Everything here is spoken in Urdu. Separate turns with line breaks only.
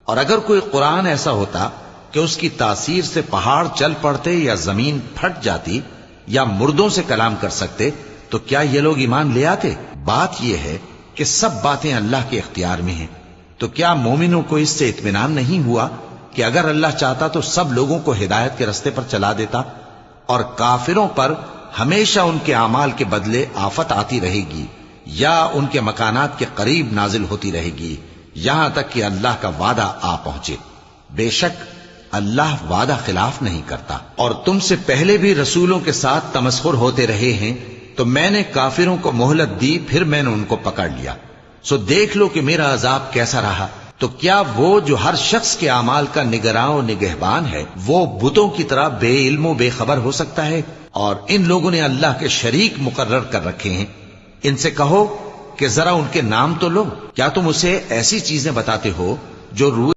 اور اگر کوئی قرآن ایسا ہوتا کہ اس کی تاثیر سے پہاڑ چل پڑتے یا زمین پھٹ جاتی یا مردوں سے کلام کر سکتے تو کیا یہ لوگ ایمان لے آتے؟ بات یہ ہے کہ سب باتیں اللہ کے اختیار میں ہیں، تو کیا مومنوں کو اس سے اطمینان نہیں ہوا کہ اگر اللہ چاہتا تو سب لوگوں کو ہدایت کے رستے پر چلا دیتا؟ اور کافروں پر ہمیشہ ان کے اعمال کے بدلے آفت آتی رہے گی یا ان کے مکانات کے قریب نازل ہوتی رہے گی یہاں تک کہ اللہ کا وعدہ آ پہنچے۔ بے شک اللہ وعدہ خلاف نہیں کرتا۔ اور تم سے پہلے بھی رسولوں کے ساتھ تمسخر ہوتے رہے ہیں، تو میں نے کافروں کو مہلت دی، پھر میں نے ان کو پکڑ لیا، سو دیکھ لو کہ میرا عذاب کیسا رہا۔ تو کیا وہ جو ہر شخص کے اعمال کا نگراں و نگہبان ہے، وہ بتوں کی طرح بے علم و بے خبر ہو سکتا ہے؟ اور ان لوگوں نے اللہ کے شریک مقرر کر رکھے ہیں۔ ان سے کہو کہ ذرا ان کے نام تو لو، کیا تم اسے ایسی چیزیں بتاتے ہو جو روح